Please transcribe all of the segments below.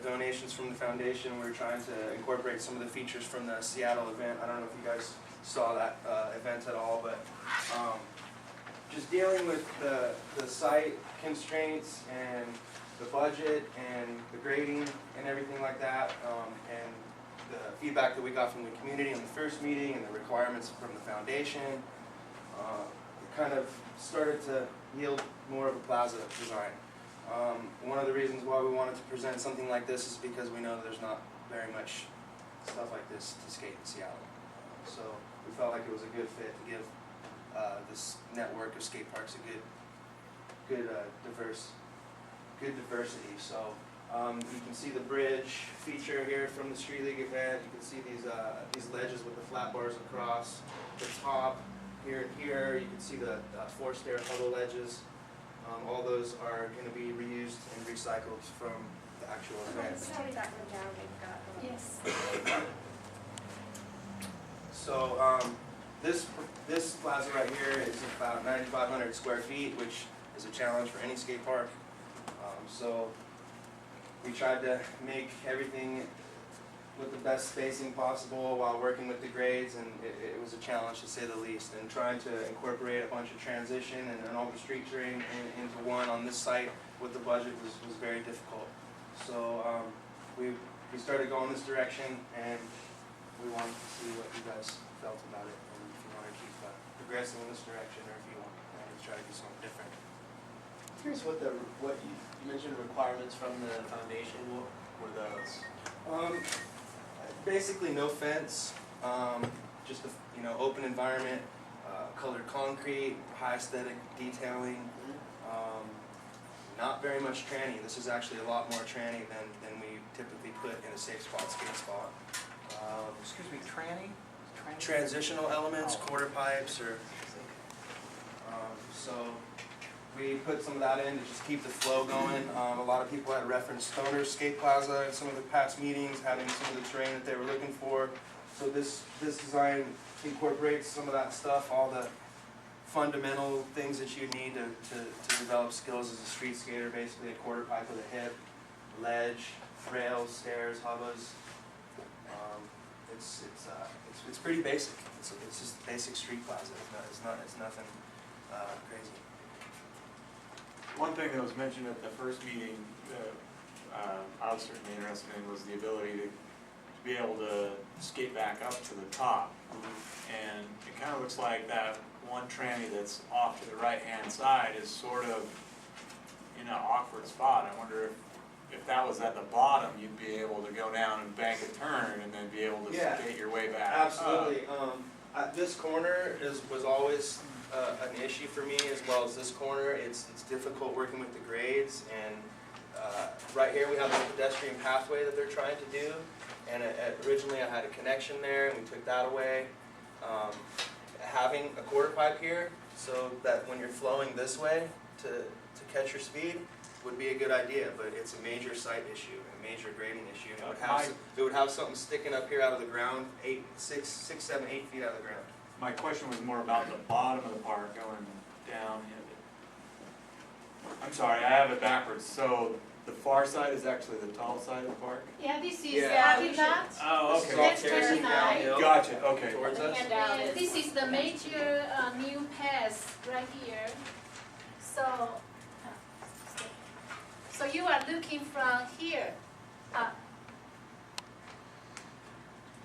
donations from the foundation. We were trying to incorporate some of the features from the Seattle event. I don't know if you guys saw that event at all, but just dealing with the site constraints and the budget and the grading and everything like that, and the feedback that we got from the community in the first meeting and the requirements from the foundation, it kind of started to yield more of a plaza design. One of the reasons why we wanted to present something like this is because we know there's not very much stuff like this to skate in Seattle. So we felt like it was a good fit to give this network of skate parks a good diversity. So you can see the bridge feature here from the Street League event. You can see these ledges with the flat bars across the top here and here. You can see the forced air huddle ledges. All those are going to be reused and recycled from the actual event. Sorry, that one down. Yes. So this plaza right here is about 9,500 square feet, which is a challenge for any skate park. So we tried to make everything with the best spacing possible while working with the grades, and it was a challenge to say the least. And trying to incorporate a bunch of transition and all the street terrain into one on this site with the budget was very difficult. So we started going this direction, and we wanted to see what you guys felt about it, and if you want to keep progressing in this direction, or if you want to try to do something different. Curious what you mentioned requirements from the foundation. What were those? Basically no fence, just a open environment, colored concrete, high aesthetic detailing. Not very much tranny. This is actually a lot more tranny than we typically put in a safe spot skate spot. Excuse me, tranny? Transitional elements, quarter pipes, or so we put some of that in to just keep the flow going. A lot of people had referenced Stoner's Skate Plaza in some of the past meetings, having some of the terrain that they were looking for. So this design incorporates some of that stuff, all the fundamental things that you need to develop skills as a street skater, basically a quarter pipe with a hip, ledge, rails, stairs, hubbas. It's pretty basic. It's just basic street plaza. It's nothing crazy. One thing that was mentioned at the first meeting that I was certainly interested in was the ability to be able to skate back up to the top. And it kind of looks like that one tranny that's off to the right-hand side is sort of in an awkward spot. I wonder if that was at the bottom, you'd be able to go down and bank a turn and then be able to skate your way back. Absolutely. This corner was always an issue for me, as well as this corner. It's difficult working with the grades, and right here we have a pedestrian pathway that they're trying to do, and originally I had a connection there, and we took that away. Having a quarter pipe here, so that when you're flowing this way to catch your speed, would be a good idea, but it's a major site issue, a major grading issue. It would have something sticking up here out of the ground, 6, 7, 8 feet out of the ground. My question was more about the bottom of the park going down. I'm sorry, I have it backwards. So the far side is actually the tall side of the park? Yeah, this is Yeah. that. Oh, This is okay. all That's terracing 29. downhill Gotcha, okay. towards us. And this is the major new path right here. So you are looking from here up.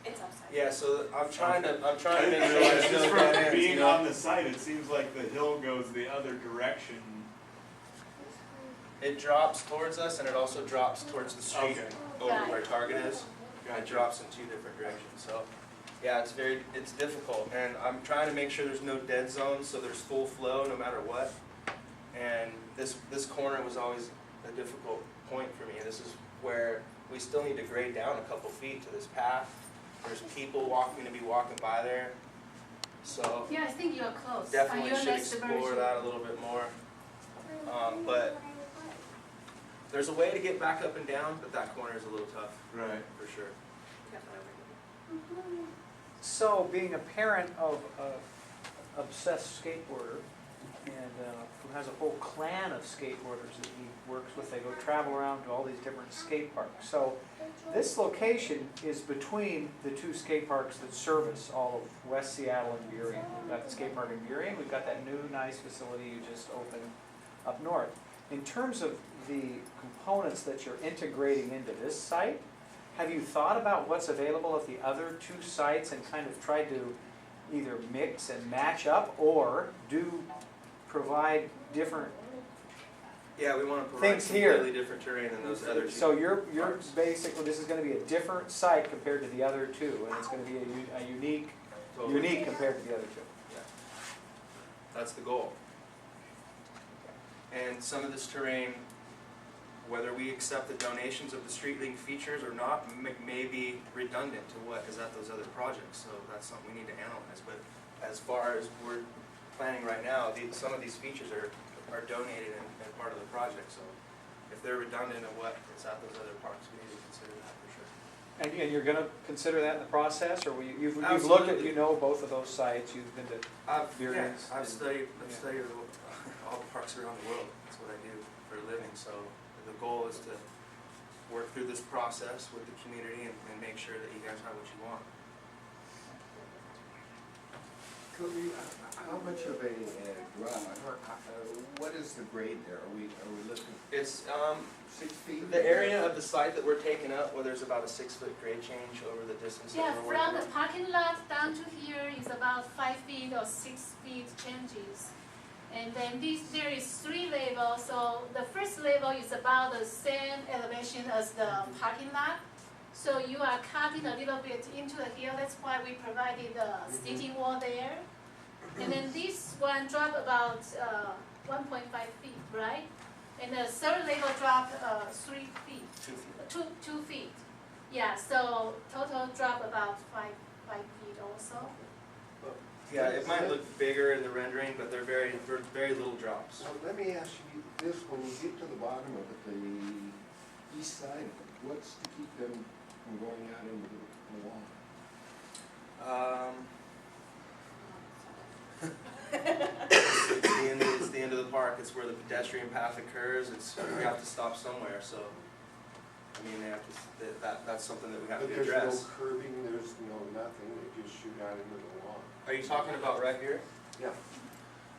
It's outside. Yeah, so I'm trying to I make didn't sure realize there's just no from dead ends, being you know? on the site, it seems like the hill goes the other direction. It drops towards us, and it also drops towards the street over Right. where Target is. It Gotcha. drops in 2 different directions. So yeah, it's difficult, and I'm trying to make sure there's no dead zones, so there's full flow no matter what. And this corner was always a difficult point for me. This is where we still need to grade down a couple feet to this path. There's people going to be walking by there, so Yeah, I think you're close. definitely Your should next explore version. that a little bit more. But there's a way to get back up and down, but that corner is a little tough, Right. for sure. So, being a parent of an obsessed skateboarder, who has a whole clan of skateboarders that he works with. They go travel around to all these different skate parks. So this location is between the two skate parks that service all of West Seattle and Burien. We've got the skate park in Burien, we've got that new nice facility you just opened up north. In terms of the components that you're integrating into this site, have you thought about what's available at the other two sites and kind of tried to either mix and match up, or do provide different Yeah, we want to provide things here? completely different terrain than those other two. So you're parks. basically, this is gonna be a different site compared to the other two, and it's gonna be a unique Totally. compared to the other two. Yeah. That's the goal. And some of this terrain, whether we accept the donations of the StreetLink features or not, may be redundant to what is at those other projects, so that's something we need to analyze. But as far as we're planning right now, some of these features are donated and part of the project, so if they're redundant of what is at those other parks, we need to consider that for sure. And you're gonna consider that in the process, or you've looked at, Absolutely. you know both of those sites, you've been to I've Experience I've and- studied yeah. all the parks around the world. That's what I do for a living. So the goal is to work through this process with the community and make sure that you guys have what you want. Cody, how much of a what is the grade there? Are we looking It's 6 feet? the area of the site that we're taking up, where there's about a 6-foot grade change over the distance Yeah, that we're from working the parking lot down to here is about 5 feet or 6 feet changes. And then there is 3 levels, so the first level is about the same elevation as the parking lot. So you are cutting a little bit into the hill, that's why we provided a seating wall there. And then this one drop about 1.5 feet, right? And the third level drop 3 feet, 2 feet. 2 feet. Yeah, so total drop about 5 feet also. Yeah, it might look bigger in the rendering, but they're very little drops. So let me ask you this, when you get to the bottom of it, the east side of it, what's to keep them from going out into the wall? It's the end of the park. It's where the pedestrian path occurs. We have to stop somewhere. So, I mean, that's something that we have But to there's address. no curbing, there's no nothing, they just shoot out into the wall. Are you talking about right here? Yeah.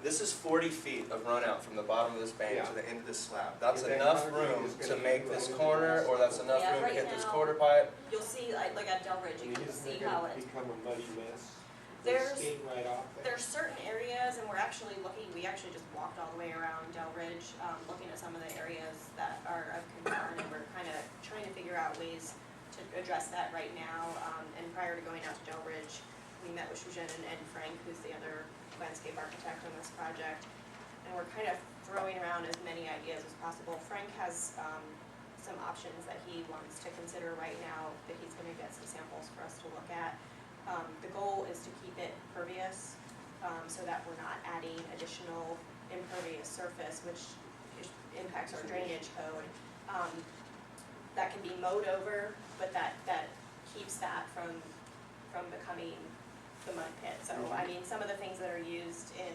This is 40 feet of run out from the bottom of this bank Yeah. to the end of this slab. That's If that enough concrete room is to gonna make keep this going corner, into or that's enough Yeah, room to right hit this now- quarter pipe. You'll see, like at Delridge, you can see how it, Become a muddy mess. There's- Skating right off there. there's certain areas, and we actually just walked all the way around Delridge, looking at some of the areas that are of concern, and we're kind of trying to figure out ways to address that right now. And prior to going out to Delridge, we met with Shujen and Ed Frank, who's the other landscape architect on this project, and we're kind of throwing around as many ideas as possible. Frank has some options that he wants to consider right now, that he's gonna get some samples for us to look at. The goal is to keep it pervious, so that we're not adding additional impervious surface, which impacts our drainage code. That can be mowed over, but that keeps that from becoming the mud pit. So, I mean, some of the things that are used in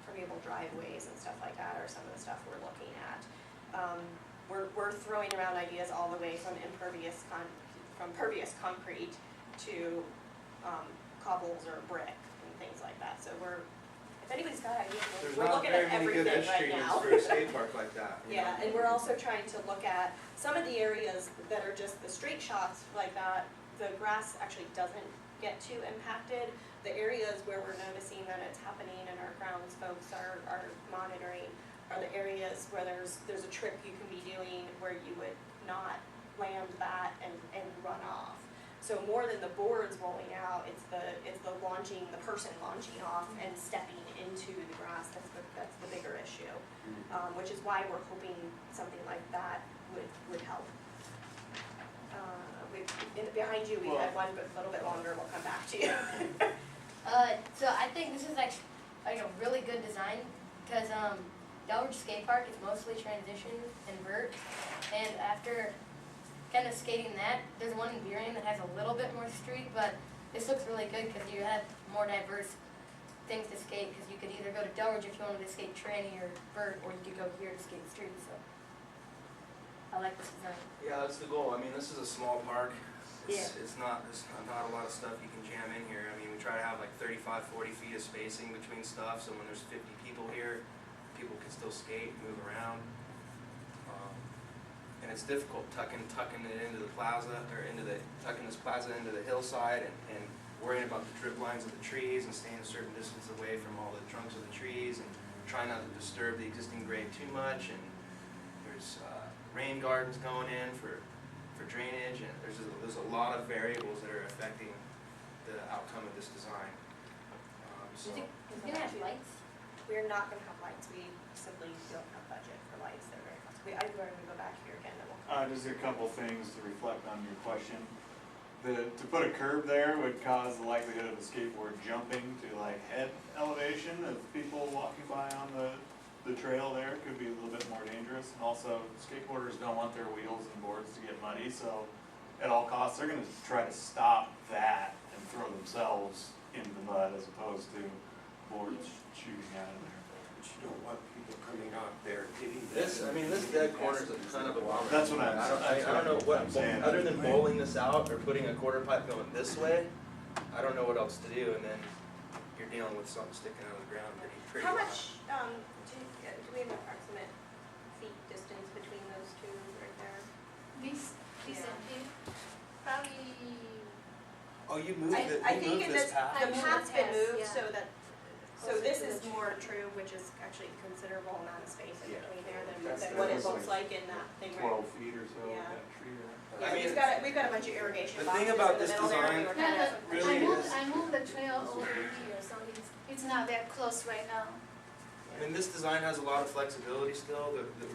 permeable driveways and stuff like that are some of the stuff we're looking at. We're throwing around ideas all the way from pervious concrete to cobbles or brick and things like that. So if anybody's got ideas, There's we're not looking very at many good everything edge right treatments now. for a skate park like that. you Yeah, know? and we're also trying to look at some of the areas that are just the straight shots like that. The grass actually doesn't get too impacted. The areas where we're noticing that it's happening and our grounds folks are monitoring are the areas where there's a trick you can be doing where you would not land that and run off. So more than the boards rolling out, it's the person launching off and stepping into the grass. That's the bigger issue, which is why we're hoping something like that would help. Behind you, we had one, but a little bit longer. We'll come back to you. So I think this is like a really good design, because Delridge Skate Park is mostly transition and vert, and after kind of skating that, there's one in Burien that has a little bit more street, but this looks really good because you have more diverse things to skate, because you could either go to Delridge if you wanted to skate tranny or vert, or you could go here to skate street, so. I like this design. Yeah, that's the goal. I mean, this is a small park. It's not a lot of stuff you can jam in here. I mean, we try to have like 35, 40 feet of spacing between stuff, so when there's 50 people here, people can still skate, move around. And it's difficult tucking it into the plaza, or tucking this plaza into the hillside, and worrying about the drip lines of the trees and staying a certain distance away from all the trunks of the trees, and trying not to disturb the existing grade too much. And there's rain gardens going in for drainage, and there's a lot of variables that are affecting the outcome of this design. So Is it gonna have lights? We're not gonna have lights, we simply don't have budget for lights, they're very costly. I'm going to go back here again, and we'll. Just a couple things to reflect on your question. To put a curb there would cause the likelihood of a skateboard jumping to like head elevation of people walking by on the trail there. Could be a little bit more dangerous. And also, skateboarders don't want their wheels and boards to get muddy, so at all costs, they're gonna try to stop that and throw themselves into the mud as opposed to boards shooting out of there. But you don't want people coming out there hitting. this dead corner is a kind of a bummer. That's what I'm- I don't know that's what, I'm saying. other than bowling this out or putting a quarter pipe going this way, I don't know what else to do, and then you're dealing with something sticking out of the ground pretty How loud. much, do we have an approximate feet distance between those two right there? This Yeah. and here, probably, Oh, you moved I think moved it this does, path? the I moved path's the been path, moved yeah. so that, so Closer this to is the more true, which is actually a considerable amount of space in Yeah. between there That's than what it that's looks like in that thing right. 12 feet or so, Yeah. that tree there. Yeah, I mean, we've got a bunch of irrigation the boxes thing about in the this middle there, design- we were yeah, kind of. but really is- I moved the trail over here, so it's not that close right now. I mean, this design has a lot of flexibility still. The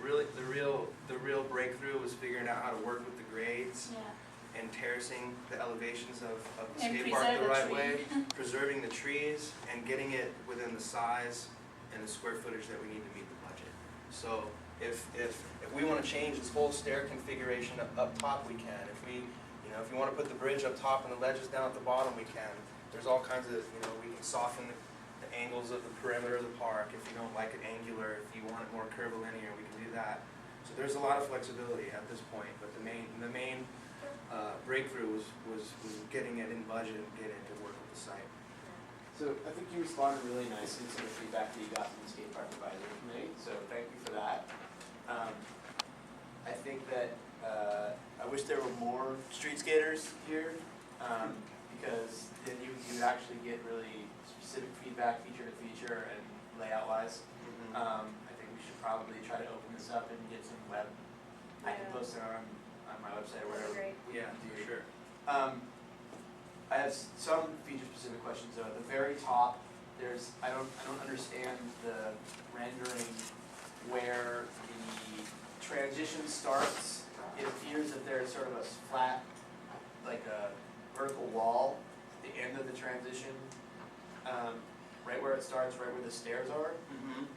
real breakthrough was figuring out how to work with the grades Yeah. and terracing the elevations of the And skate park preserve the the right tree. way, preserving the trees and getting it within the size and the square footage that we need to meet the budget. So if we want to change this whole stair configuration up top, we can. If you want to put the bridge up top and the ledges down at the bottom, we can. There's all kinds of, we can soften the angles of the perimeter of the park if you don't like it angular. If you want it more curvilinear, we can do that. So there's a lot of flexibility at this point, but the main breakthrough was getting it in budget and getting it to work with the site. So I think you responded really nicely to the feedback that you got from the skate park advisory committee, so thank you for that. I think that, I wish there were more street skaters here, because then you would actually get really specific feedback, feature to feature and layout wise. I think we should probably try to open this up and get some web, I can Yeah. post it on my website or That'd whatever. be great. Yeah, for sure. I have some feature-specific questions though. At the very top, I don't understand the rendering where the transition starts. It appears that there's sort of a flat, like a vertical wall at the end of the transition, right where it starts, right where the stairs are.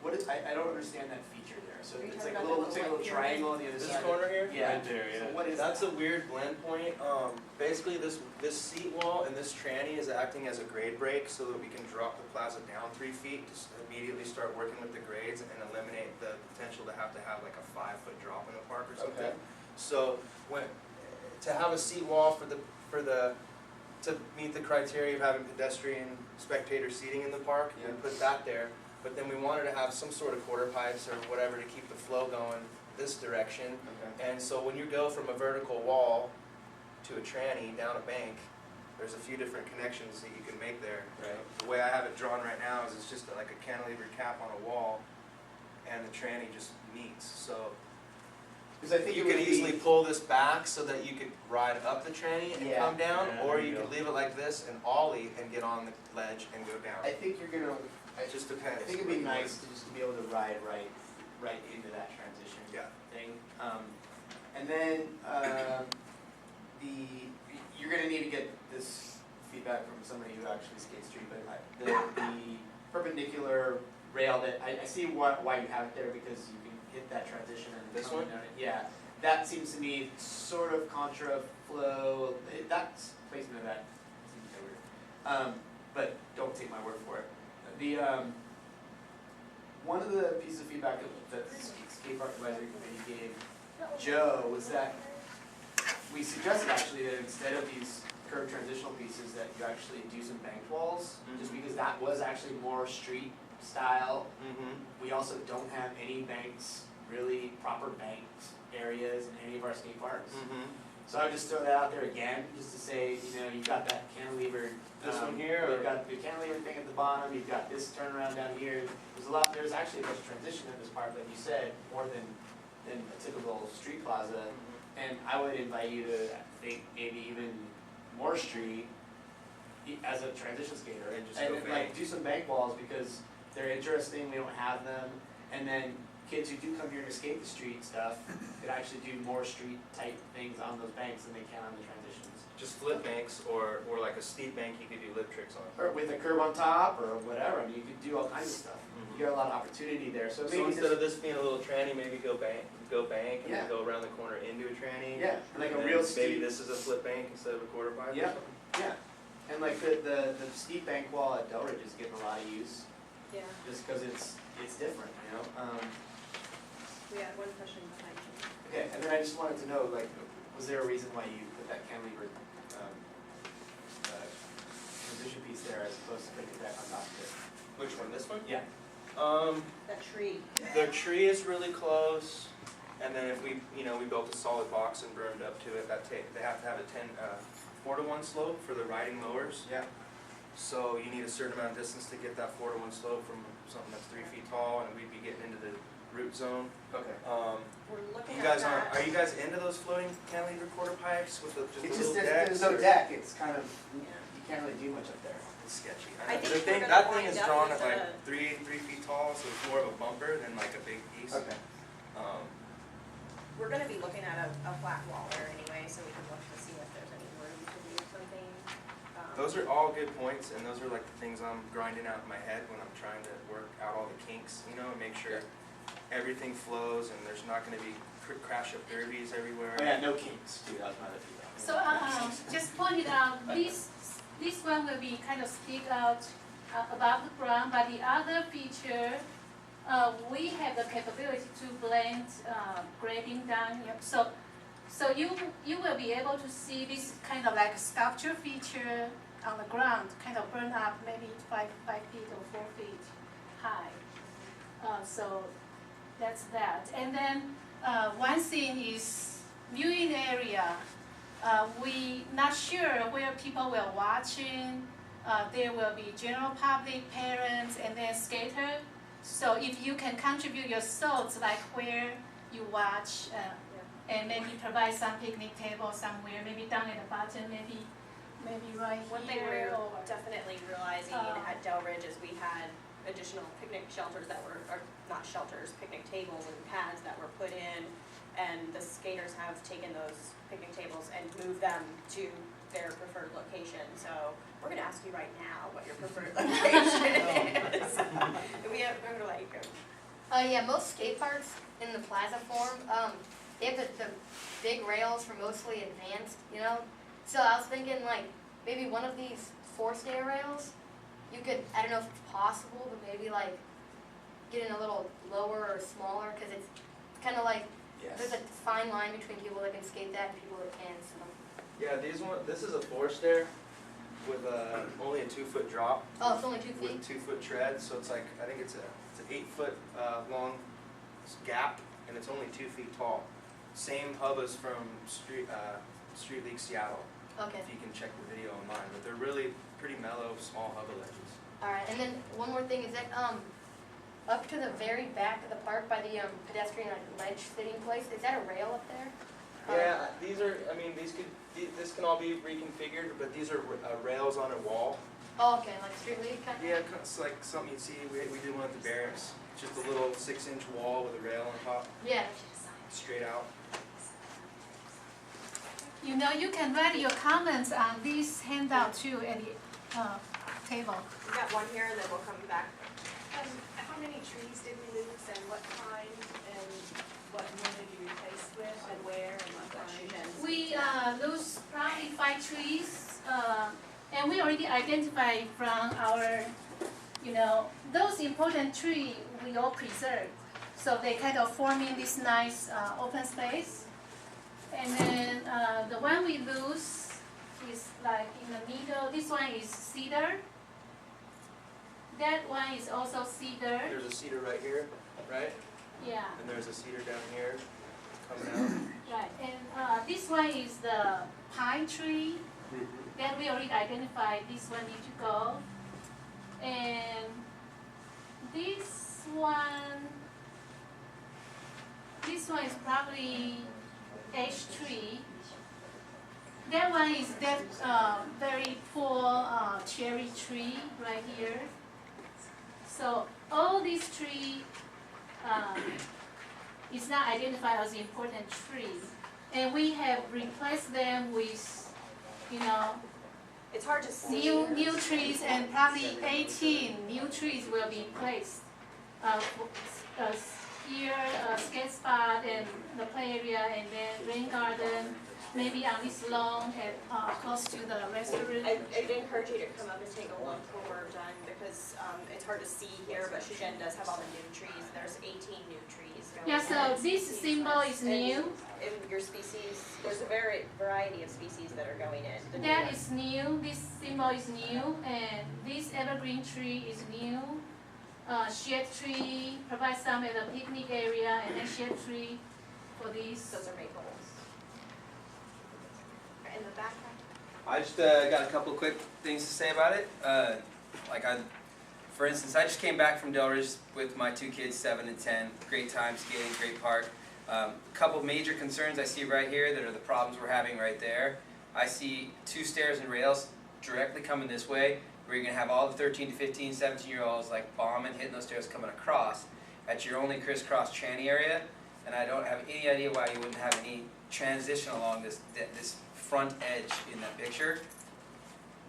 What is, I don't understand that feature there. So Are you it's talking like a about little, the looks like a little little triangle on the other This side. corner here? Yeah. Right there, yeah. So what is That's that? a weird blend point. Basically, this seat wall and this tranny is acting as a grade break so that we can drop the plaza down 3 feet to immediately start working with the grades and eliminate the potential to have like a 5-foot drop in the park or something. Okay. So to have a seat wall to meet the criteria of having pedestrian spectator seating in the park, we put that there. But then we wanted to have some sort of quarter pipes or whatever to keep the flow going this direction. Okay. And so when you go from a vertical wall to a tranny down a bank, there's a few different connections that you can make there. Right. The way I have it drawn right now is it's just like a cantilever cap on a wall, and the tranny just meets. So Because I think you it would could be- easily pull this back so that you could ride up the tranny and Yeah. come down, Yeah, or there you you go. could leave it like this and ollie and get on the ledge and go down. I think you're gonna, It just I depends. think it'd be nice to just be able to ride right into that transition Yeah. thing. And then, you're gonna need to get this feedback from somebody who actually skates street, but the perpendicular rail that, I see why you have it there, because you can hit that transition and. This come one? down it. Yeah, that seems to me sort of contra flow, that's placement of that seems kind of weird. But don't take my word for it, The, one of the pieces of feedback that the skate park advisory committee gave Joe was that we suggested actually that instead of these curved transitional pieces that you actually do some bank walls, just because that was actually more street style. We also don't have any banks, really proper banked areas in any of our skate parks. So I would just throw that out there again, just to say, you know, you've got that cantilever. This one here, You've or- got the cantilever thing at the bottom, you've got this turnaround down here. There's actually a bunch of transition in this park, like you said, more than a typical street plaza. And I would invite you to think maybe even more street as a transition skater. And just go then, bank. like do some bank walls because they're interesting, we don't have them. And then kids who do come here to skate the street stuff could actually do more street type things on those banks than they can on the transitions. Just flip banks, or like a steep bank you could do lip tricks on. Or with a curb on top or whatever, I mean, you could do all kinds of stuff. You got a lot of opportunity there, so maybe So instead just, of this being a little tranny, maybe go bank, and Yeah. then go around the corner into a tranny. yeah, like a And real then maybe steep, this is a flip bank instead of a quarter pipe. or Yeah. something. yeah. And like the steep bank wall at Delridge is getting a lot of use, Yeah, just because it's different, you know? we had one question behind you. Okay, and then I just wanted to know, like, was there a reason why you put that cantilever, transition piece there as opposed to putting it back on top of it? Which one, this one? Yeah. That tree. The tree is really close, and then if we built a solid box and burned up to it, they have to have a 4-to-1 slope for the riding mowers. Yeah. So you need a certain amount of distance to get that 4-to-1 slope from something that's 3 feet tall, and we'd be getting into the root zone. Okay. We're looking You at guys that. are you guys into those floating cantilever quarter pipes with just It's a just, little there's deck? no deck, it's kind of, you can't really do much up there. It's sketchy. I think The we're gonna that thing wind is up drawn with at like a- 3 feet tall, so it's more of a bumper than like a big piece. Okay. We're gonna be looking at a flat wall there anyway, so we can look to see if there's any room to do something. Those are all good points, and those are like the things I'm grinding out in my head when I'm trying to work out all the kinks, and make sure everything flows and there's not going to be crash up derbies everywhere. Oh yeah, no kinks, too, that was my other feedback. So just pointed out, this one will be kind of stick out above the ground, but the other feature, we have the capability to blend grading down here. So you will be able to see this kind of like sculpture feature on the ground, kind of burn up maybe 5 feet or 4 feet high. So that's that. And then one thing is viewing area. We not sure where people will watching. There will be general public, parents, and then skater. So if you can contribute your thoughts, like where you watch, and maybe provide some picnic table somewhere, maybe down at the bottom, maybe right One thing here, we're or definitely realizing at Delridge is we had additional picnic shelters that were, or not shelters, picnic tables and pads that were put in, and the skaters have taken those picnic tables and moved them to their preferred location. So we're gonna ask you right now what your preferred location is. We're like, Yeah, most skate parks in the plaza form, they have the big rails for mostly advanced, So I was thinking like maybe one of these four-stair rails, you could, I don't know if it's possible, but maybe like get in a little lower or smaller, because it's kind of like, there's a fine line between people that can skate that and people that can't, so. Yeah, this is a 4-stair with only a 2-foot drop. Oh, it's only 2 feet? With 2-foot tread, so it's like, I think it's an 8-foot long gap, and it's only 2 feet tall. Same hub as from Street League Seattle, Okay. if you can check the video online, but they're really pretty mellow, small hub ledges. Alright, and then one more thing is that, up to the very back of the park by the pedestrian ledge sitting place, is that a rail up there? Yeah, this can all be reconfigured, but these are rails on a wall. Oh, okay, like Street League kind of? Yeah, it's like something you'd see, we did one at the Barracks, just a little 6-inch wall with a rail on top, Yeah. straight out. you can write your comments on this handout too at the table. we got one here and then we'll come back. How many trees did we lose and what kind and what one did you replace with and where and what kind? We lose probably 5 trees, and we already identified from our those important trees we all preserve. So they kind of forming this nice open space. And then the one we lose is like in the middle. This one is cedar. That one is also cedar. There's a cedar right here, right? Yeah. And there's a cedar down here coming out. Right. And this one is the pine tree. That we already identified. This one need to go. And this one is probably ash tree. That one is that very poor cherry tree right here. So all these trees is not identified as important tree, and we have replaced them with, It's hard to see. new trees, and probably 18 new trees will be placed. Here, skate spot and the play area, and then rain garden, maybe on this lawn at close to the restaurant. I'd encourage you to come up and take a look when we're done, because it's hard to see here, but Shenzhen does have all the new trees. There's 18 new trees going Yeah, so in. this symbol is new. In your species, there's a variety of species that are going in. The new That ones. is new, this symbol is new, and this evergreen tree is new. Shade tree, provide some at the picnic area, and then shade tree for these. Those are maples. In the back. I just got a couple quick things to say about it. For instance, I just came back from Del Ridge with my two kids, 7 and 10. Great time skating, great park. Couple major concerns I see right here that are the problems we're having right there. I see 2 stairs and rails directly coming this way, where you're going to have all the 13 to 15, 17-year-olds like bombing, hitting those stairs coming across at your only crisscross tranny area. And I don't have any idea why you wouldn't have any transition along this front edge in that picture.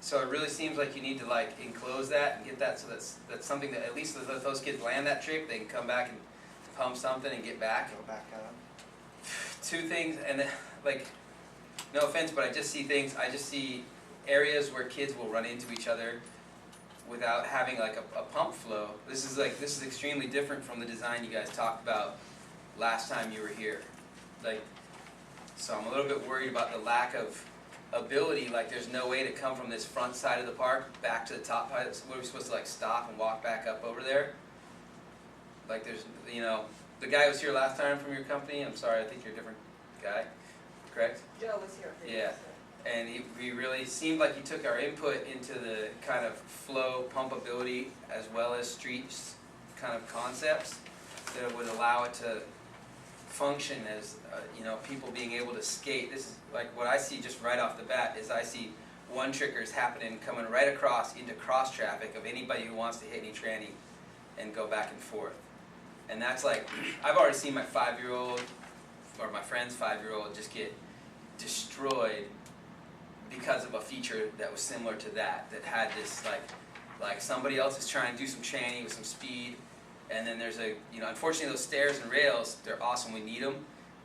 So it really seems like you need to like enclose that and get that, so that's something that at least if those kids land that trick, they can come back and pump something and get back. Go back up. 2 things, and then, like, no offense, but I just see areas where kids will run into each other without having like a pump flow. This is extremely different from the design you guys talked about last time you were here. So I'm a little bit worried about the lack of ability. Like, there's no way to come from this front side of the park back to the top side. What are we supposed to like stop and walk back up over there? Like, there's, the guy who was here last time from your company. I'm sorry, I think you're a different guy, correct? Joe was here previously. Yeah. And he really seemed like he took our input into the kind of flow, pumpability, as well as streets kind of concepts that would allow it to function as, people being able to skate. This is like what I see just right off the bat is I see one trickers happening coming right across into cross traffic of anybody who wants to hit any tranny and go back and forth. And that's like, I've already seen my 5-year-old or my friend's 5-year-old just get destroyed because of a feature that was similar to that had this like somebody else is trying to do some tranny with some speed, and then there's unfortunately those stairs and rails, they're awesome, we need them,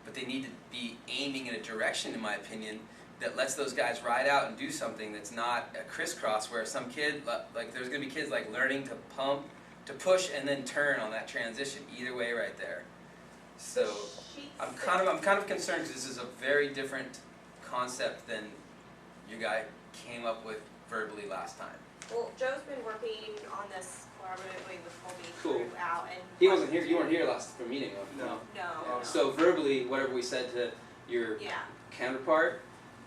but they need to be aiming in a direction, in my opinion, that lets those guys ride out and do something that's not a crisscross where some kid, like there's going to be kids like learning to pump, to push and then turn on that transition, either way right there. So I'm kind of concerned because this is a very different concept than you guy came up with verbally last time. Well, Joe's been working on this collaboratively with Colby Cool. throughout, and He wasn't here. You weren't here last meeting. No. no. So verbally, whatever we said to your Yeah. counterpart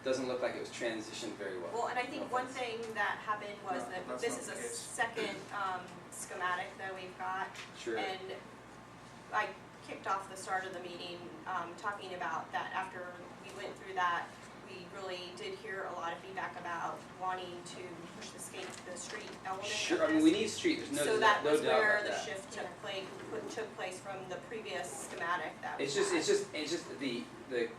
doesn't look like it was transitioned very well. Well, and I think one thing that happened was No, that that's this not is the a case. second schematic that we've got, Sure. and I kicked off the start of the meeting talking about that after we went through that. We really did hear a lot of feedback about wanting to push the street element Sure. of I mean, this. we need street. There's no So that no was doubt where about the that. shift took place from the previous schematic that we It's just had. the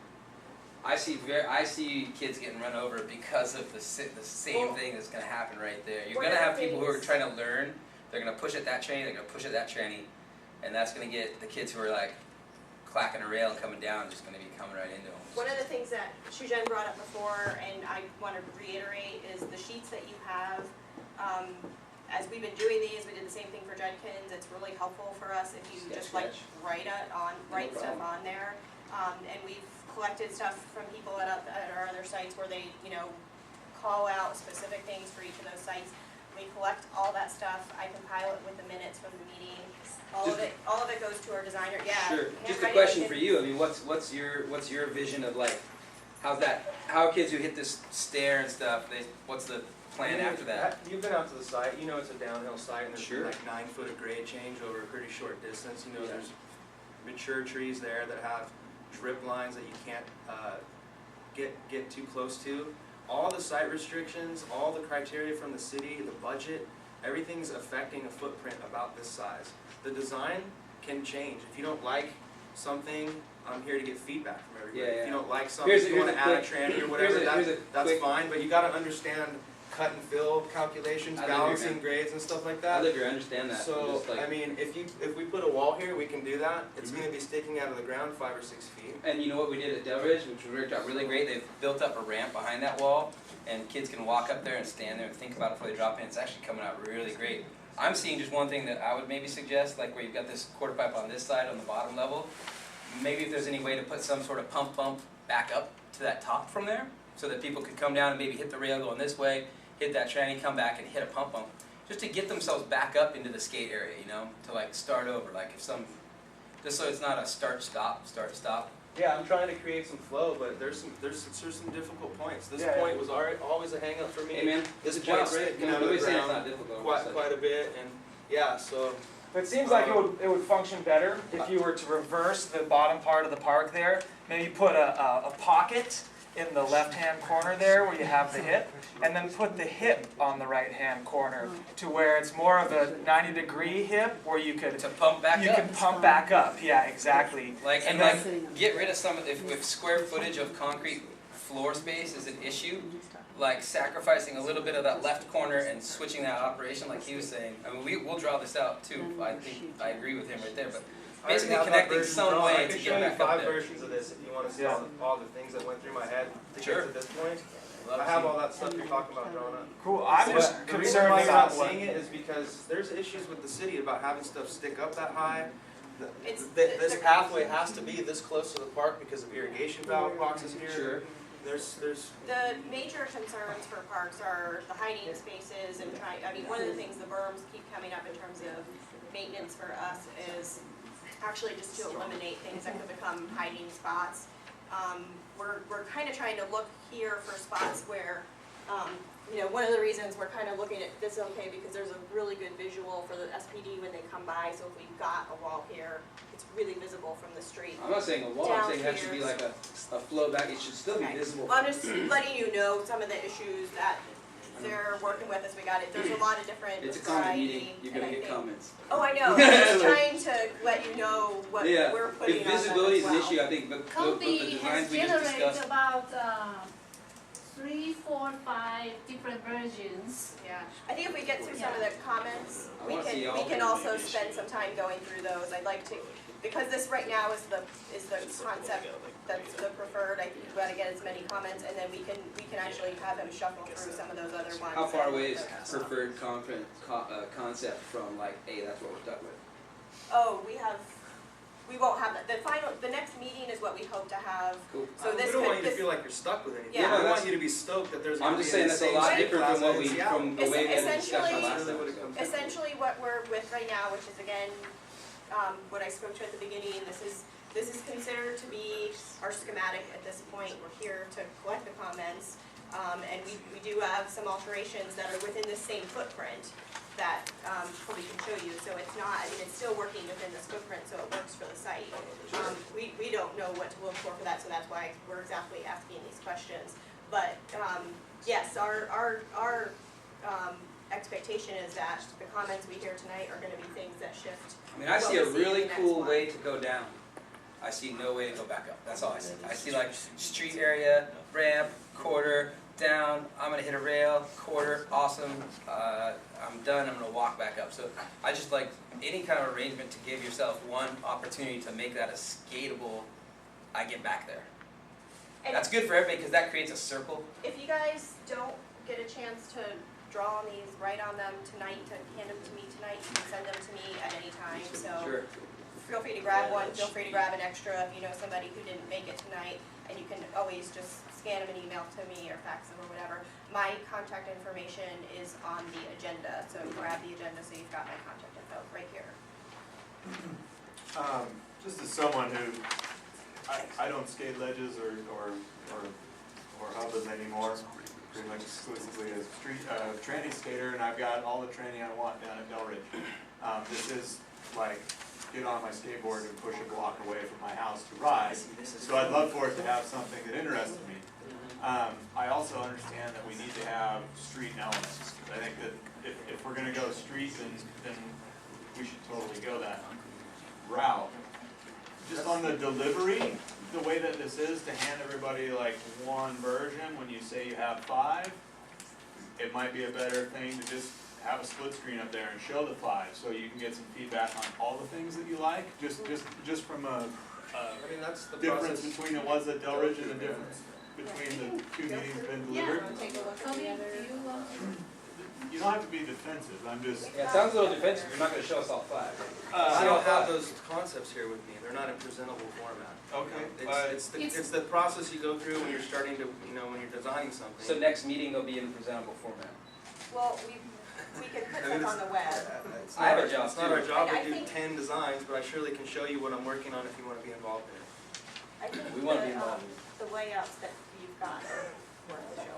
I see kids getting run over because of the same Well, thing that's going to happen right there. You're one going to of the have people who are things- trying to learn. They're going to push at that tranny. They're going to push at that tranny, and that's going to get the kids who are like clacking a rail and coming down just going to be coming right into them. One of the things that Shuzhen brought up before, and I want to reiterate, is the sheets that you have. as we've been doing these, we did the same thing for Judkins, it's really helpful for us if you just like write stuff on there. And we've collected stuff from people at our other sites where they, call out specific things for each of those sites. We collect all that stuff, I compile it with the minutes from the meeting, all of it goes to our designer, yeah. Sure. Just a handwriting, question I for did- you. I mean, what's your vision of like, how kids who hit this stair and stuff, what's the plan after that? You've been out to the site, you know it's a downhill site, and there's Sure. like 9 foot of grade change over a pretty short distance. Yeah. There's mature trees there that have drip lines that you can't get too close to. All the site restrictions, all the criteria from the city, the budget, everything's affecting a footprint about this size. The design can change. If you don't like something, I'm here to get feedback from everybody. Yeah, If you yeah. don't like something, if you want to add a quick- tranny or whatever, here's a that's quick- fine, but you gotta understand cut and fill calculations, I live here, balancing man. grades and stuff like I that. live here, I understand that. So, Just like- I mean, if we put a wall here, we can do that. It's gonna be sticking out of the ground 5 or 6 feet. And you know what we did at Delridge, which worked out really great? They've built up a ramp behind that wall, and kids can walk up there and stand there and think about it before they drop in. It's actually coming out really great. I'm seeing just one thing that I would maybe suggest, like where you've got this quarter pipe on this side on the bottom level, maybe if there's any way to put some sort of pump back up to that top from there, so that people could come down and maybe hit the rail going this way, hit that tranny, come back and hit a pump, just to get themselves back up into the skate area, to like start over, like if just so it's not a start stop. Yeah, I'm trying to create some flow, but there's some difficult points. This Yeah. point was always a hang up for me. Hey man, This it's a job, point's right? sticking out of the Nobody's saying it's ground not difficult. quite a bit, and yeah, so But it seems like it would function better if you were to reverse the bottom part of the park there. Maybe put a pocket in the left-hand corner there where you have the hip, and then put the hip on the right-hand corner to where it's more of a 90-degree hip where you could To pump back you up. can pump back up. Yeah, exactly. And then- get rid of some of if square footage of concrete floor space is an issue, like sacrificing a little bit of that left corner and switching that operation, like he was saying. I mean, we'll draw this out too. I think I agree with him right there, but I already basically have that connecting version some drawn. way I to can get show you back up 5 there. versions of this if you want to see Yeah. all the things that went through my head to Sure. get to this point. Love I to have see. all that stuff you're talking about drawn up. Cool. I'm just The reason concerned why you're about not what. seeing it is because there's issues with the city about having stuff stick up that high. It's- This the- pathway has to be this close to the park because of irrigation valve boxes here. Sure. There's The major concerns for parks are the hiding spaces and one of the things the berms keep coming up in terms of maintenance for us is actually just to eliminate things that could become hiding spots. We're kind of trying to look here for spots where, one of the reasons we're kind of looking at this because there's a really good visual for the SPD when they come by, so if we've got a wall here, it's really visible from the street. I'm not saying a wall, I'm Down saying that should be here. like a flow back, it should still be Okay. visible. Well, I'm just letting you know some of the issues that they're working with as we got it. There's a lot of different It's a comment variety, meeting, you're and gonna I get think- comments. Oh, I know, I'm just trying to let you know what Yeah, we're putting if on them visibility as is an well. issue, I think, but the Kobe designs has we just generated discussed. about 3, 4, 5 different versions. Yeah, I think if we get through some of the comments, I we wanna see all can of them. also spend some time going through those. I'd like to, because this right now is the concept that's the preferred. I think we gotta get as many comments, and then we can actually have him shuffle through some of those other ones. How far and away is look at. preferred concept from like, hey, that's what we're stuck with? Oh, we won't have that. The next meeting is what we hope to have. Cool. So we this don't want could, you to feel like you're stuck with anything. Yeah. We want you to be stoked that there's I'm going to just be saying an that's a insane lot skate different from plaza what in we, Seattle. from the way we had the discussion Essentially- last time. Really what it comes down to. essentially what we're with right now, which is again, what I spoke to at the beginning, this is considered to be our schematic at this point. We're here to collect the comments, and we do have some alterations that are within the same footprint that we can show you. So it's not, it's still working within this footprint, so it works for the site. We don't know what to look for that, so that's why we're exactly asking these questions. But yes, our expectation is that the comments we hear tonight are gonna be things that shift. I mean, I see a what we see in really the next cool one. way to go down. I see no way to go back up. That's all I see. I see like street area, ramp, quarter, down, I'm gonna hit a rail, quarter, awesome, I'm done, I'm gonna walk back up. So I just like any kind of arrangement to give yourself one opportunity to make that a skatable, I get back there. And That's good for everybody because that creates a circle. if you guys don't get a chance to draw on these, write on them tonight, to hand them to me tonight, you can send them to me at any time, so. Sure. Feel free to grab one, feel free to grab an extra if you know somebody who didn't make it tonight, and you can always just scan them and email to me or fax them or whatever. My contact information is on the agenda, so grab the agenda so you've got my contact info right here. Just as someone who, I don't skate ledges or hubbas anymore, pretty much exclusively a street, tranny skater, and I've got all the training I want down at Delridge. This is like, get on my skateboard and push a block away from my house to ride, so I'd love for it to have something that interests me. I also understand that we need to have street elements. I think that if we're gonna go street, then we should totally go that route. Just on the delivery, the way that this is to hand everybody like one version when you say you have 5, it might be a better thing to just have a split screen up there and show the 5 so you can get some feedback on all the things that you like, just from a I mean, that's the difference process. between it was at Delridge and the difference between the 2 meetings been delivered. Take a look at Tommy, the do other. you want to? You don't have to be defensive, I'm just, Yeah, it sounds a little defensive, you're not gonna show us all 5. I don't have those concepts here with me, they're not in presentable format. okay, It's the process you go through when you're starting to, when you're designing something. So next meeting they'll be in presentable format. Well, we can put I mean, them on the web. It's I have not a job It's not our too. job I to do think- 10 designs, but I surely can show you what I'm working on if you want to be involved in it. I think We wanna be involved. the layouts that you've got are worth showing.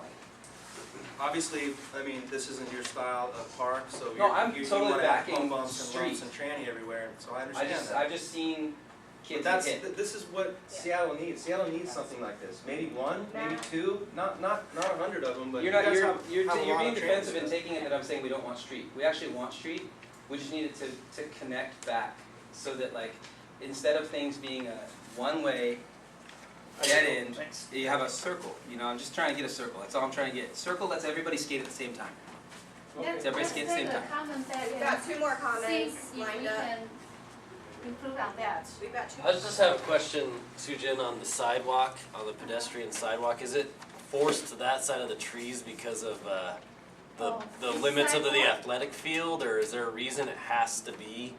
Obviously, I mean, this isn't your style of park, so No, I'm you totally want to have backing foam bumps and street. lumps and tranny everywhere, so I understand that. I've just seen But kids that's, get this is what Seattle needs. Seattle needs something like this. Maybe 1, maybe 2, not 100 of them, but You're you not, guys you're, have you're, have a you're lot being of tranny defensive and stuff. taking it that I'm saying we don't want street. We actually want street, we just need it to connect back, so that like, instead of things being a one-way dead end, you have a circle, I'm just trying to get a circle, that's all I'm trying to get. Circle lets everybody skate at the same time. Let's Everybody skate at the same time. comment that We've got 2 more and comments see if we lined up. can improve on that. We've got 2 I just have a question, Sujin, on the sidewalk, on the pedestrian sidewalk. Is it forced to that side of the trees because of the this limits of the sidewalk? athletic field, or is there a reason it has to be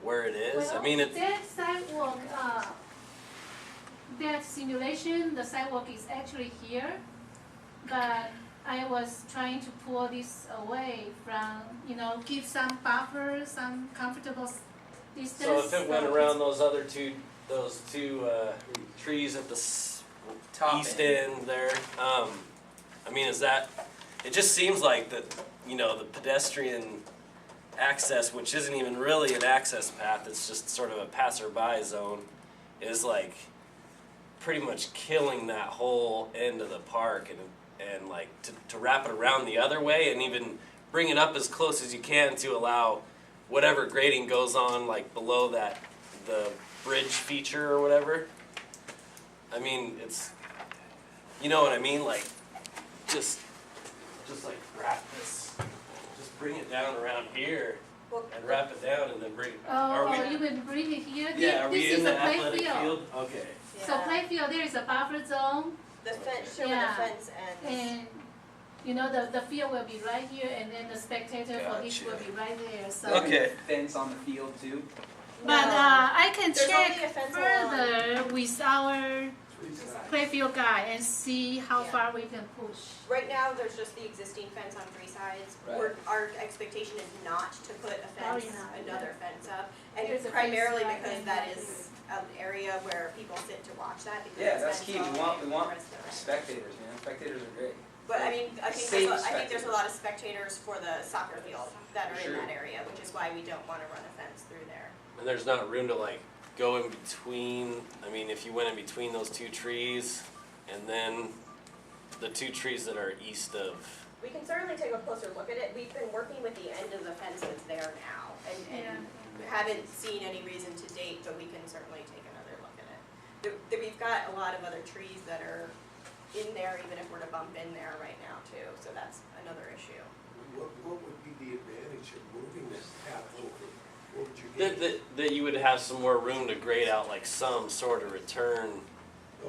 where it is? I Well, mean, it's, that sidewalk, that simulation, the sidewalk is actually here, but I was trying to pull this away from, give some buffer, some comfortable distance. so if it went around those other two trees at the Top east end. end there, I mean, is that, it just seems like that, the pedestrian access, which isn't even really an access path, it's just sort of a passerby zone, is like pretty much killing that whole end of the park, and like to wrap it around the other way and even bring it up as close as you can to allow whatever grading goes on like below that, the bridge feature or whatever. I mean, it's, you know what I mean, like just like wrap this, just bring it down around here Well, and wrap it down and then bring, Oh, are we, you will bring it here? yeah, are we This in is the a play athletic field. field? Okay. So play field, there is a buffer zone, The fence, show where Yeah. the fence ends. and the field will be right here, and then the spectator for each will be right there, so. Okay. Fence on the field too. But No. I can There's only a check fence further with our playfield guy and see how Yeah. far we can push. Right now, there's just the existing fence on 3 sides. Right. Our expectation is not to put a fence, Probably not, another fence up. And There's a fence primarily right because in that here. is an area where people sit to watch that because Yeah, it's that's fenced key, off we and want the rest of it. spectators, man, spectators are great. But I mean, I think Safe there's a lot of spectators for the soccer field that are Sure. in that area, which is why we don't wanna run a fence through there. And there's not room to like go in between, I mean, if you went in between those 2 trees and then the 2 trees that are east of, We can certainly take a closer look at it. We've been working with the end of the fence that's there now and haven't seen any reason to date, but we can certainly take another look at it. We've got a lot of other trees that are in there, even if we're to bump in there right now too, so that's another issue. What would be the advantage of moving this path over? What would you gain? that you would have some more room to grade out like some sort of return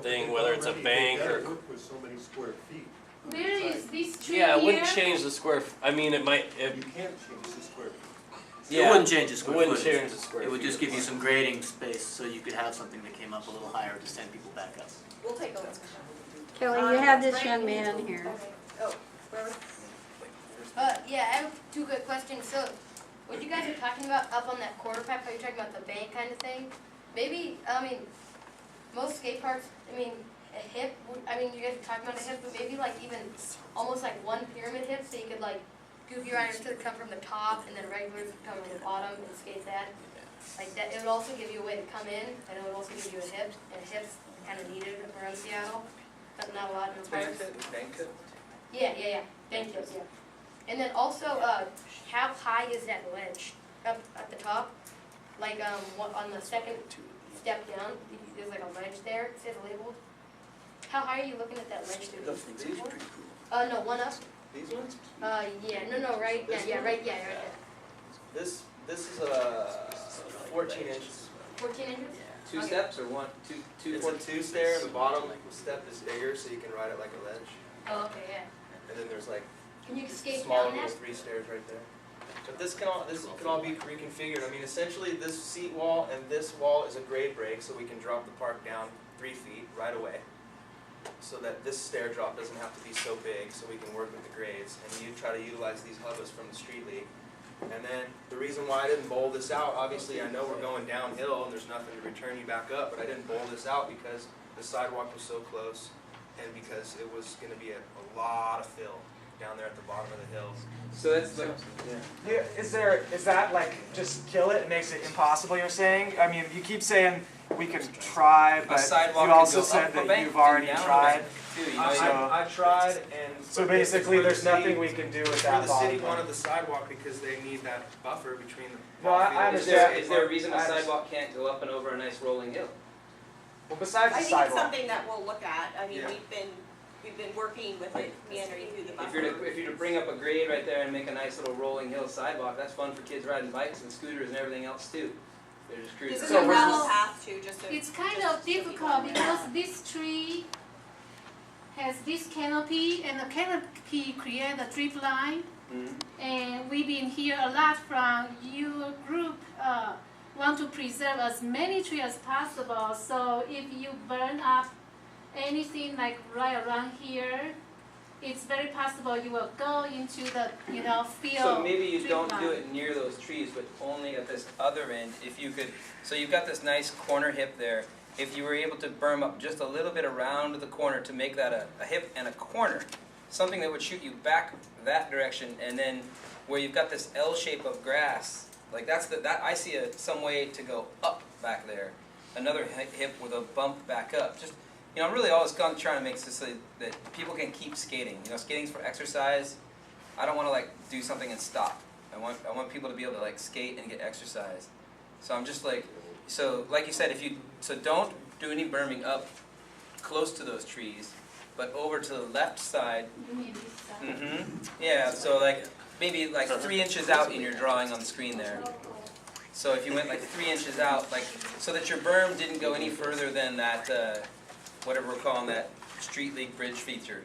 thing, whether it's a bank or- They've got to work with so many square feet. There is this tree Yeah, it here. wouldn't change the square, I mean, it might, You can't change the square feet. yeah. It wouldn't change the It square wouldn't footage. change the square It would feet just of give the you park. some grading space so you could have something that came up a little higher to send people back up. We'll take a look. Kelly, you have this young man here. Oh, where was? Yeah, I have two quick questions. So, what you guys are talking about up on that quarter pipe, how you're talking about the bank kind of thing, maybe, I mean, most skate parks, I mean, a hip, I mean, you guys are talking about a hip, but maybe like even almost like one pyramid hip, so you could like goofy riders could come from the top and then regulars could come from the bottom and skate that. Like that, it would also give you a way to come in, and it would also give you a hip, and hips kind of needed around Seattle, but not a lot in the parks. Yeah, thank you, yeah. And then also, how high is that ledge up at the top? Like, on the second step down, there's like a ledge there, it says labeled. How high are you looking at that ledge through? These are pretty cool. No, one up. These ones? Yeah, no, right, right there. This is 14 inches. 14 inches? Two Okay. steps or one, two, It's a two stair, and the bottom step is bigger, so you can ride it like a ledge. Oh, okay, yeah. And then there's like Can you skate smaller down little that? 3 stairs right there. But this can all be reconfigured. I mean, essentially, this seat wall and this wall is a grade break, so we can drop the park down 3 feet right away, so that this stair drop doesn't have to be so big, so we can work with the grades. And you try to utilize these hubbas from the street league. And then the reason why I didn't bowl this out, obviously I know we're going downhill and there's nothing to return you back up, but I didn't bowl this out because the sidewalk was so close and because it was going to be a lot of fill down there at the bottom of the hills. So that's like, Yeah, is that like just kill it? It makes it impossible. You're saying? I mean, you keep saying we can try, a but sidewalk you also can go said up a that bank you've and already down a tried. bank too, you know, So- I tried, and So basically, for the there's nothing city- we can do with For that the bottom city part. wanted the sidewalk because they need that buffer between the No, I ball field. understand. is there a reason a I understand. sidewalk can't go up and over a nice rolling hill? Well, besides I the think it's sidewalk. something that we'll look at. I mean, Yeah. we've been working with it meandering through the buffer. If you're to bring up a grade right there and make a nice little rolling hill sidewalk, that's fun for kids riding bikes and scooters and everything else too. They're just cruising. This is So a we're gravel just- path too, just to. It's kind just of so people difficult know. because this tree has this canopy, and the canopy creates a drip line. Mhm. And we've been here a lot from your group, want to preserve as many trees as possible. So if you burn up anything like right around here, it's very possible you will go into the, field. So maybe you drip don't do line. it near those trees, but only at this other end, if you could, so you've got this nice corner hip there. If you were able to berm up just a little bit around the corner to make that a hip and a corner, something that would shoot you back that direction, and then where you've got this L shape of grass, like that I see some way to go up back there. Another hip with a bump back up. Just, I'm really always trying to make this so that people can keep skating. Skating's for exercise. I don't want to do something and stop. I want people to be able to skate and get exercise. So I'm just like you said, don't do any berming up close to those trees, but over to the left side. You mean this side? Mm-hmm. Yeah. So maybe 3 inches out in your drawing on the screen there. So if you went 3 inches out, so that your berm didn't go any further than that, whatever we're calling that street league bridge feature.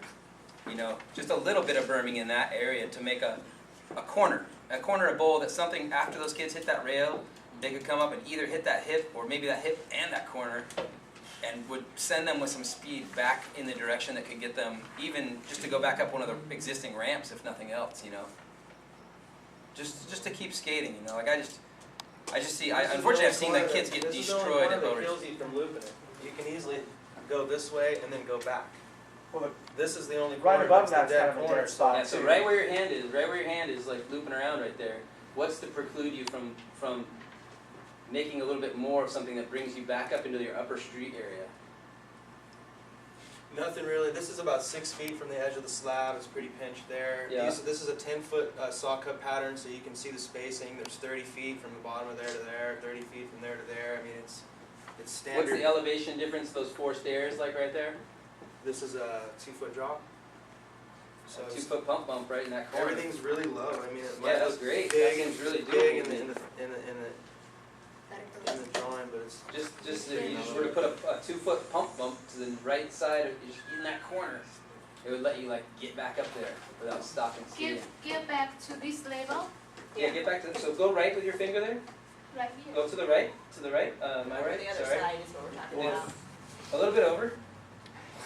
Just a little bit of berming in that area to make a corner of bowl, that something after those kids hit that rail, they could come up and either hit that hip or maybe that hip and that corner, and would send them with some speed back in the direction that could get them even just to go back up one of the existing ramps, if nothing else. Just to keep skating. I just see. Unfortunately, I've seen the kids get destroyed at This is the only corner low that kills you from looping it. You can easily go this way and then go back. Well, This is the only right corner above that's that's the kind dead of a corner. dead spot Yeah, so too. right where your hand is looping around right there. What's to preclude you from making a little bit more of something that brings you back up into your upper street area? Nothing really. This is about 6 feet from the edge of the slab. It's pretty pinched there. Yeah. This is a 10-foot saw cut pattern, so you can see the spacing. There's 30 feet from the bottom of there to there, 30 feet from there to there. I mean, it's standard. What's the elevation difference, those 4 stairs right there? This is a 2-foot drop. So A 2-foot pump bump right in that corner. everything's really low. I mean, it Yeah, might that's look great. big That and seems really big doable. in the drawing, but it's Just if you just were to put a 2-foot pump bump to the right side of in that corner. It would let you like get back up there without stopping skiing. Get back to this level, Yeah, get back to, so go right with your finger there. right here. Go to the right, am I Or right? the other Sorry. side is what we're talking Or- about. A little bit over.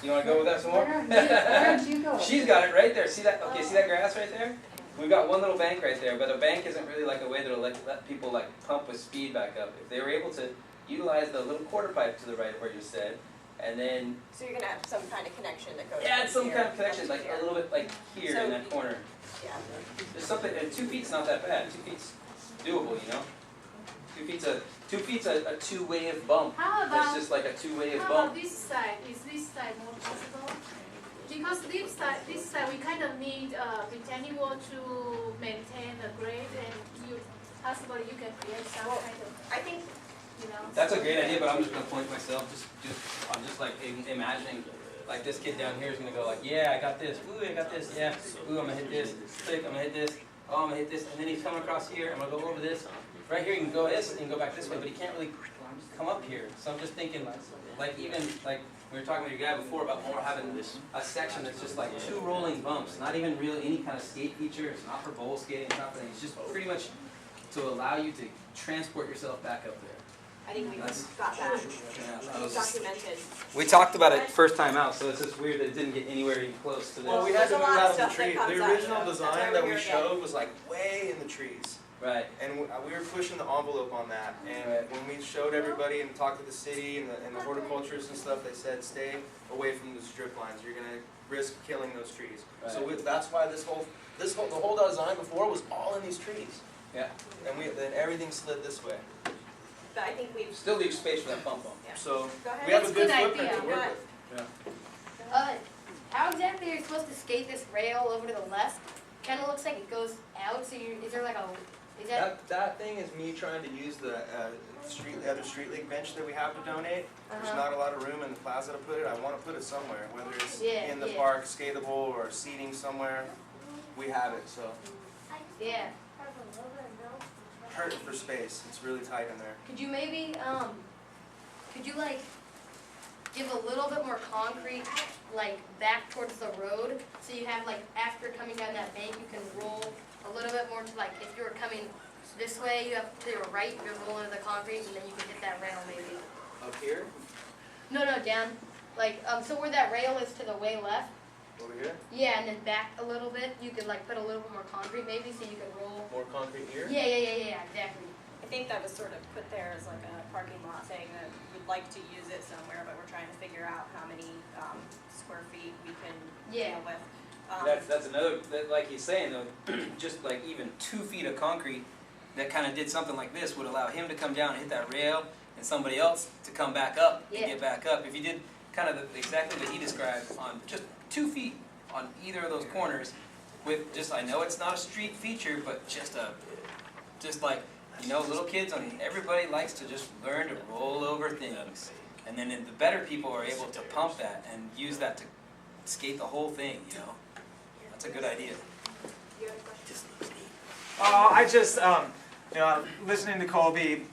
You wanna go with that some more? Where'd you go? She's got it right there, see that, okay, see that grass right there? We've got one little bank right there, but a bank isn't really like a way that'll let people like pump with speed back up. If they were able to utilize the little quarter pipe to the right where you said, and then So you're gonna have some kind of connection that goes. add from some here kind of connection, to like here. a little bit like here So in that corner. Yeah. There's something, and 2 feet's not that bad, 2 feet's doable, you know? 2 feet's a two-wave bump. How That's about, just like a two-wave how bump. about this side? Is this side more possible? Because this side, we kind of need retaining wall to maintain the grade, and possibly you can create some kind of, I think That's a great idea, but I'm just gonna point myself, I'm just like imagining, like this kid down here is gonna go like, yeah, I got this, ooh, I got this, yeah, ooh, I'm gonna hit this, click, I'm gonna hit this, oh, I'm gonna hit this, and then he's coming across here, I'm gonna go over this. Right here, you can go this, and you can go back this way, but he can't really come up here. So I'm just thinking, like even, like, we were talking with your guy before about more having a section that's just like 2 rolling bumps, not even really any kind of skate feature, it's not for bowl skating, it's not for anything, it's just pretty much to allow you to transport yourself back up there. I think we've got that documented. We talked about it first time out, so it's just weird that it didn't get anywhere even close to this. Well, we had to There's a move lot of out of the stuff that tree. comes The up, original so that's why design we're that we here again. showed was like way in the trees. Right. And we were pushing the envelope on that. And when we showed everybody and talked to the city and the horticulturists and stuff, they said stay away from the strip lines. You're gonna risk killing those trees. So that's why the whole design before was all in these trees. Yeah. And then everything slid this way. But I think we've. Still leave space for that bump bump. Yeah. So Go ahead. we have That's a good good footprint idea. to work Yeah. with. How exactly are you supposed to skate this rail over to the left? Kind of looks like it goes out, so is there like a, is that? That thing is me trying to use the other street league bench that we have to donate. There's not a lot of room in the plaza to put it. I want to put it somewhere, whether it's in the park, skatable, or seating somewhere. We have it, so Yeah. hurting for space. It's really tight in there. Could you maybe, could you like give a little bit more concrete, like back towards the road? So you have like, after coming down that bank, you can roll a little bit more to like, if you were coming this way, you have to your right, you roll into the concrete, and then you can hit that rail maybe. Up here, No, down. Like, so where that rail is to the way left, over here, yeah, and then back a little bit, you could like put a little bit more concrete maybe, so you could roll. more concrete here. Yeah, exactly. I think that was sort of put there as like a parking lot saying that we'd like to use it somewhere, but we're trying to figure out how many square feet we can deal with. That's another, like he's saying though, just like even 2 feet of concrete that kind of did something like this would allow him to come down and hit that rail and somebody else to come back up and get back up. If you did kind of exactly what he described on just 2 feet on either of those corners with just, I know it's not a street feature, but just like, you know, little kids and everybody likes to just learn to roll over things. And then the better people are able to pump that and use that to skate the whole thing, you know. That's a good idea. I just, you know, listening to Colby,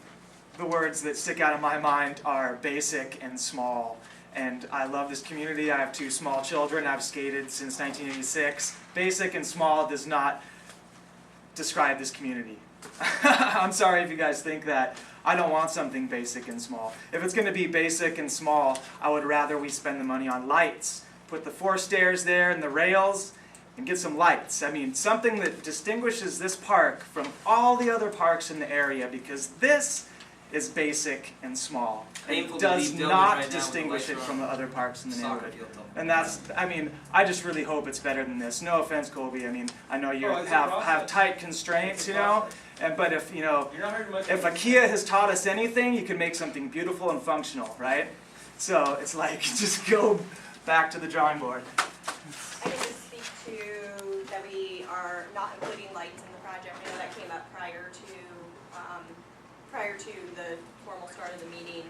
the words that stick out in my mind are basic and small. And I love this community. I have 2 small children. I've skated since 1986. Basic and small does not describe this community. I'm sorry if you guys think that. I don't want something basic and small. If it's going to be basic and small, I would rather we spend the money on lights. Put the 4 stairs there and the rails and get some lights. I mean, something that distinguishes this park from all the other parks in the area, because this is basic and small. It does not distinguish it from the other parks in the neighborhood. And that's, I mean, I just really hope it's better than this. No offense, Colby. I mean, I know you have tight constraints, you know, but if, you know, if IKEA has taught us anything, you can make something beautiful and functional, right? So it's like, just go back to the drawing board. I can just speak to that we are not including lights in the project. I know that came up prior to the formal start of the meeting.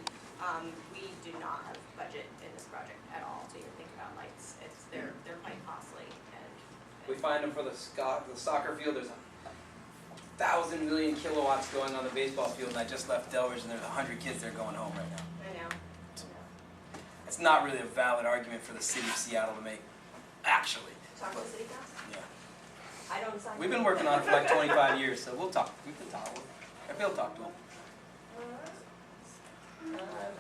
We do not have budget in this project at all to even think about lights. They're quite costly. And We find them for the soccer field. There's 1,000 million kilowatts going on the baseball field, and I just left Delridge, and there's 100 kids there going home right now. I know. It's not really a valid argument for the city of Seattle to make. actually. Talk to the city council? Yeah. I don't sign. We've been working on it for like 25 years, so we'll talk. We can talk. We'll talk to them.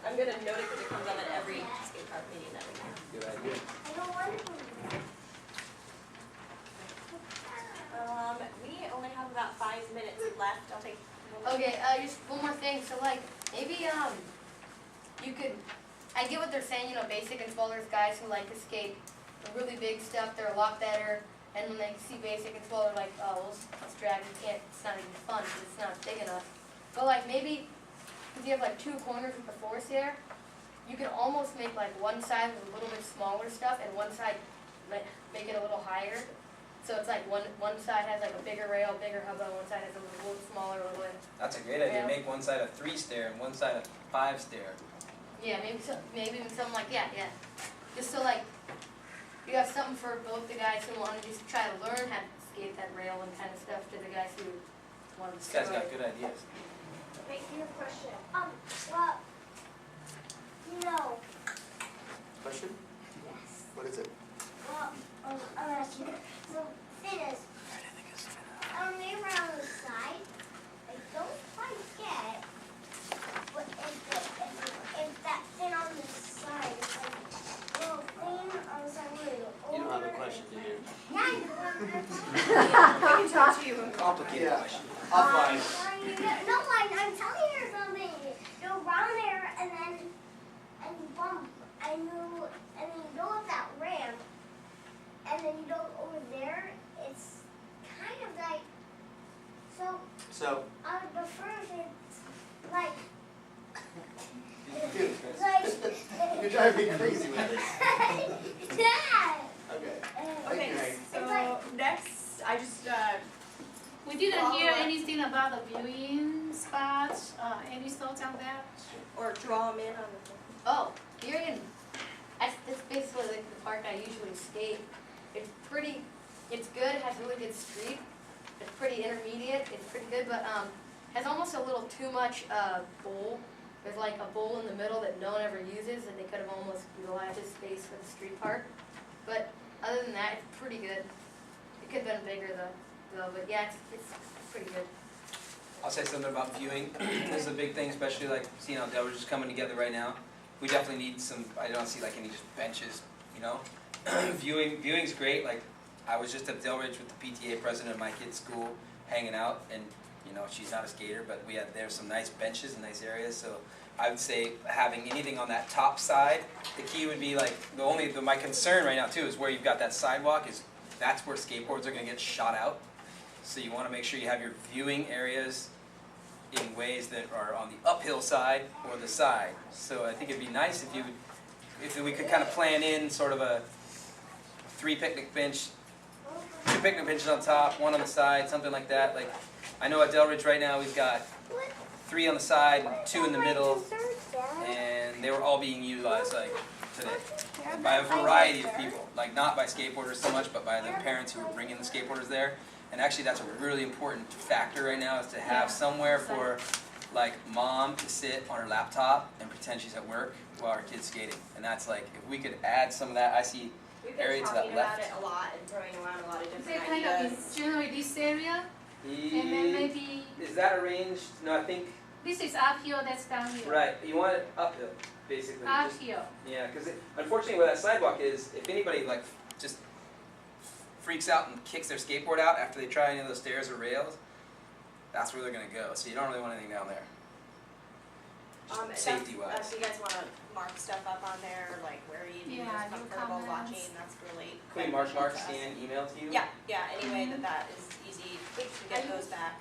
I'm gonna note it because it comes up at every skate park meeting that we have. Good idea. We only have about 5 minutes left. I'll take. Okay, just one more thing. So like maybe you could. I get what they're saying. You know, basic installers, guys who like to skate the really big stuff, they're a lot better. And when they see basic installer, like, oh, well, it's drag. You can't. It's not even fun because it's not big enough. But like maybe if you have like 2 corners with the force there, you can almost make like one side with a little bit smaller stuff and one side make it a little higher. So it's like one side has like a bigger rail, bigger hub, and one side has a little smaller, a little. That's a great idea. Yeah. Make one side a 3-stair and one side a 5-stair. Yeah, maybe even something like yeah. Just so like you have something for both the guys who want to just try to learn how to skate that rail and kind of stuff to the guys who want to. This guy's got good ideas. Wait, your question. Well, you know, Question? yes. What is it? Well, I'm asking. So, thinners. Maybe around the side. I don't quite get. But if that thin on the side is like little thin on the side, where You don't have a question, do you? Yeah, I do. I can talk to you. Complicated Yeah. question. Offline. No, I'm telling you something. Go around there and bump. And then you go up that ramp. And then you go over there. It's kind of like, So, I would prefer if it's like, dude, like, you're driving me crazy with this. Dad. Okay. Okay, It's so like- next, I just, We didn't Follow hear up. anything about the viewing spot. Any thoughts on that? or draw them in on the. Oh, you're in. That's basically like the park I usually skate. It's pretty. It's good. It has really good street. It's pretty intermediate. It's pretty good, but has almost a little too much bowl. There's like a bowl in the middle that no one ever uses, and they could have almost utilized this space for the street park. But other than that, it's pretty good. It could have been bigger though. But yeah, it's pretty good. I'll say something about viewing. This is a big thing, especially like seeing how Delridge is coming together right now. We definitely need some. I don't see like any just benches, you know. Viewing's great. Like I was just at Delridge with the PTA president of my kid's school, hanging out, and you know she's not a skater, but there's some nice benches and nice areas. So I would say having anything on that top side. The key would be like my concern right now too is where you've got that sidewalk is that's where skateboards are going to get shot out. So you want to make sure you have your viewing areas in ways that are on the uphill side or the side. So I think it'd be nice if we could kind of plan in sort of a 2 picnic benches on top, 1 on the side, something like that. Like I know at Delridge right now we've got 3 on the side and 2 in the middle, and they were all being utilized like today by a variety of people. Like not by skateboarders so much, but by the parents who were bringing the skateboarders there. And actually that's a really important factor right now is to have somewhere for like mom to sit on her laptop and pretend she's at work while her kid's skating. And that's like, if we could add some of that, I see We've area been to talking that about left. it a lot and throwing around a lot of Is different it kind of ideas. generally this area? And then maybe Is that arranged? No, I think, this is uphill, that's downhill. right, you want it uphill, basically. Just- Uphill. Yeah, because unfortunately where that sidewalk is, if anybody like just freaks out and kicks their skateboard out after they try any of those stairs or rails, that's where they're going to go. So you don't really want anything down there. Safety-wise. If you guys wanna mark stuff up on there, like where you'd be Yeah, most no comfortable comments. watching, that's really. Can we mark, beneficial to us. scan, email to you? Yeah, any way that is easy to get those back.